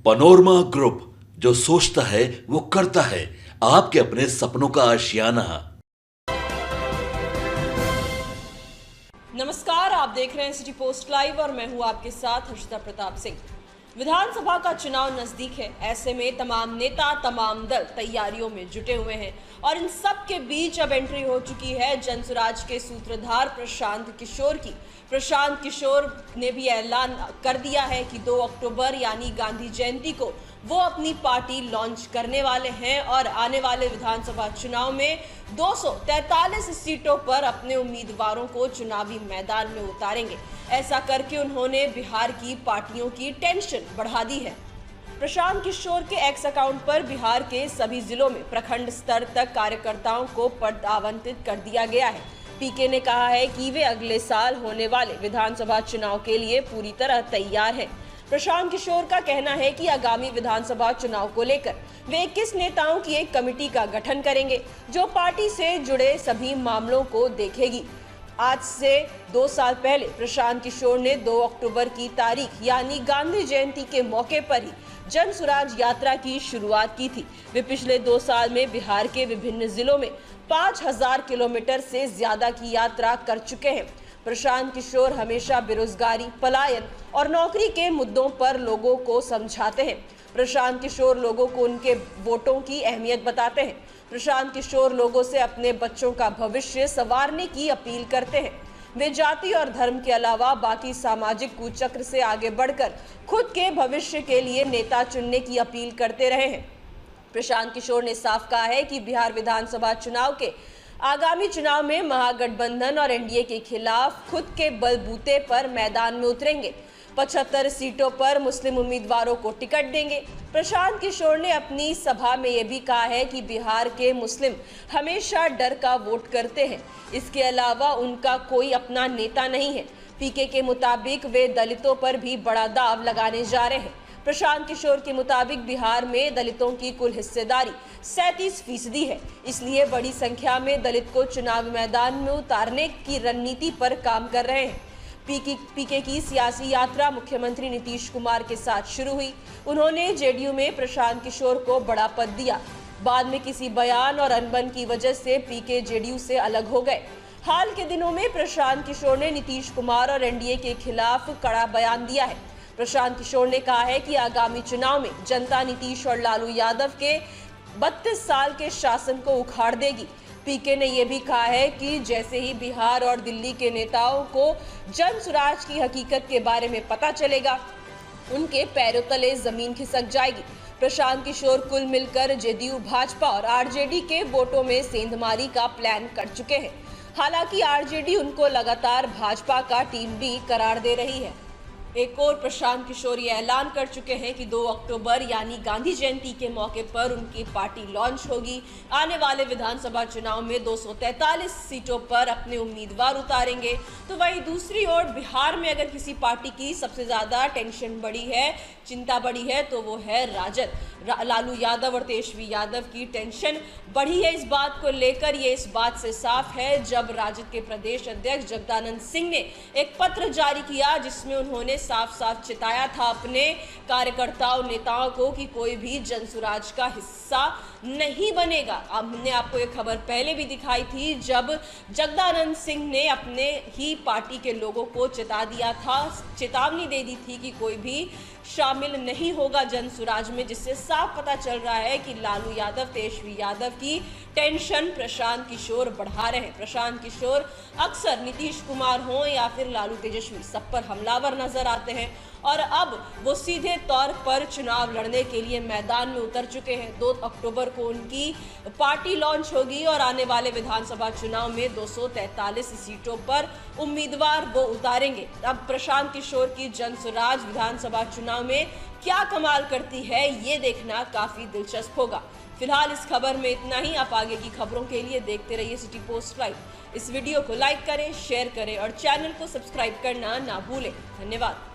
Panorama group, जो सोचता है वो करता है। आपके अपने सपनों का आशियाना। नमस्कार, आप देख रहे हैं सिटी पोस्ट लाइव और मैं हूं आपके साथ हर्षिता प्रताप सिंह। विधानसभा का चुनाव नजदीक है, ऐसे में तमाम नेता, तमाम दल तैयारियों में जुटे हुए हैं और इन सब के बीच अब एंट्री हो चुकी है जनसुराज के सूत्रधार प्रशांत किशोर की। प्रशांत किशोर ने भी ऐलान कर दिया है कि 2 अक्टूबर यानी गांधी जयंती को वो अपनी पार्टी लॉन्च करने वाले हैं और आने वाले विधानसभा चुनाव में 243 सीटों पर अपने उम्मीदवारों को चुनावी मैदान में उतारेंगे। ऐसा करके उन्होंने बिहार की पार्टियों की टेंशन बढ़ा दी है। प्रशांत किशोर के एक्स अकाउंट पर बिहार के सभी जिलों में प्रखंड स्तर तक कार्यकर्ताओं को पद आवंटित कर दिया गया है। पीके ने कहा है कि वे अगले साल होने वाले विधानसभा चुनाव के लिए पूरी तरह तैयार हैं। प्रशांत किशोर का कहना है कि आगामी विधानसभा चुनाव को लेकर वे 21 नेताओं की एक कमेटी का गठन करेंगे, जो पार्टी से जुड़े सभी मामलों को देखेगी। आज से 2 साल पहले प्रशांत किशोर ने 2 अक्टूबर की तारीख यानी गांधी जयंती के मौके पर ही जनसुराज यात्रा की शुरुआत की थी। वे पिछले 2 साल में बिहार के विभिन्न जिलों में 5000 किलोमीटर से ज्यादा की यात्रा कर चुके हैं। प्रशांत किशोर हमेशा बेरोजगारी, पलायन और नौकरी के मुद्दों पर लोगों को समझाते हैं। प्रशांत किशोर लोगों को उनके वोटों की अहमियत बताते हैं। प्रशांत किशोर लोगों से अपने बच्चों का भविष्य संवारने की अपील करते हैं। वे जाति और धर्म के अलावा बाकी सामाजिक कुचक्र से आगे बढ़कर खुद के भविष्य के लिए नेता चुनने की अपील करते रहे हैं। प्रशांत किशोर ने साफ कहा है कि बिहार विधानसभा चुनाव के आगामी चुनाव में महागठबंधन और एनडीए के खिलाफ खुद के बलबूते पर मैदान में उतरेंगे। 75 सीटों पर मुस्लिम उम्मीदवारों को टिकट देंगे। प्रशांत किशोर ने अपनी सभा में यह भी कहा है कि बिहार के मुस्लिम हमेशा डर का वोट करते हैं। इसके अलावा उनका कोई अपना नेता नहीं है। पीके के मुताबिक वे दलितों पर भी बड़ा दाव लगाने जा रहे हैं। प्रशांत किशोर के मुताबिक बिहार में दलितों की कुल हिस्सेदारी 37% है, इसलिए बड़ी संख्या में दलित को चुनाव मैदान में उतारने की रणनीति पर काम कर रहे हैं। पीके की सियासी यात्रा मुख्यमंत्री नीतीश कुमार के साथ शुरू हुई। उन्होंने जेडीयू में प्रशांत किशोर को बड़ा पद दिया। बाद में किसी बयान और अनबन की वजह से पीके जेडीयू से अलग हो गए। हाल के दिनों में प्रशांत किशोर ने नीतीश कुमार और एनडीए के खिलाफ कड़ा बयान दिया है। प्रशांत किशोर ने कहा है कि आगामी चुनाव में जनता नीतीश और लालू यादव के 32 साल के शासन को उखाड़ देगी। पीके ने यह भी कहा है कि जैसे ही बिहार और दिल्ली के नेताओं को जनसुराज की हकीकत के बारे में पता चलेगा, उनके पैरों तले जमीन खिसक जाएगी। प्रशांत किशोर कुल मिलकर जेडीयू, भाजपा और आरजेडी के वोटों में सेंधमारी का प्लान कर चुके हैं। हालांकि आरजेडी उनको लगातार भाजपा का टीम बी करार दे रही है। एक और प्रशांत किशोर ये ऐलान कर चुके हैं कि 2 अक्टूबर यानी गांधी जयंती के मौके पर उनकी पार्टी लॉन्च होगी। आने वाले विधानसभा चुनाव में 243 सीटों पर अपने उम्मीदवार उतारेंगे। तो वहीं दूसरी ओर बिहार में अगर किसी पार्टी की सबसे ज़्यादा टेंशन बढ़ी है, चिंता बढ़ी है, तो वो है राजद। लालू यादव और तेजस्वी यादव की टेंशन बढ़ी है। इस बात को लेकर ये इस बात से साफ है जब राजद के प्रदेश अध्यक्ष जगदानंद सिंह ने एक पत्र जारी किया, जिसमें उन्होंने साफ साफ चिताया था अपने कार्यकर्ताओं, नेताओं को कि कोई भी जनसुराज का हिस्सा नहीं बनेगा। हमने आपको ये खबर पहले भी दिखाई थी जब जगदानंद सिंह ने अपने ही पार्टी के लोगों को चिता दिया था, चेतावनी दे दी थी कि कोई भी शामिल नहीं होगा जनसुराज में, जिससे साफ पता चल रहा है कि लालू यादव, तेजस्वी यादव की टेंशन प्रशांत किशोर बढ़ा रहे हैं। प्रशांत किशोर अक्सर नीतीश कुमार हो या फिर लालू तेजस्वी, सब पर हमलावर नजर आते हैं और अब वो सीधे तौर पर चुनाव लड़ने के लिए मैदान में उतर चुके हैं। 2 अक्टूबर को उनकी पार्टी लॉन्च होगी और आने वाले विधानसभा चुनाव में 243 सीटों पर उम्मीदवार वो उतारेंगे। अब प्रशांत किशोर की जनसुराज विधानसभा चुनाव में क्या कमाल करती है, ये देखना काफी दिलचस्प होगा। फिलहाल इस खबर में इतना ही। आप आगे की खबरों के लिए देखते रहिए सिटी पोस्ट लाइव। इस वीडियो को लाइक करें, शेयर करें और चैनल को सब्सक्राइब करना ना भूलें। धन्यवाद।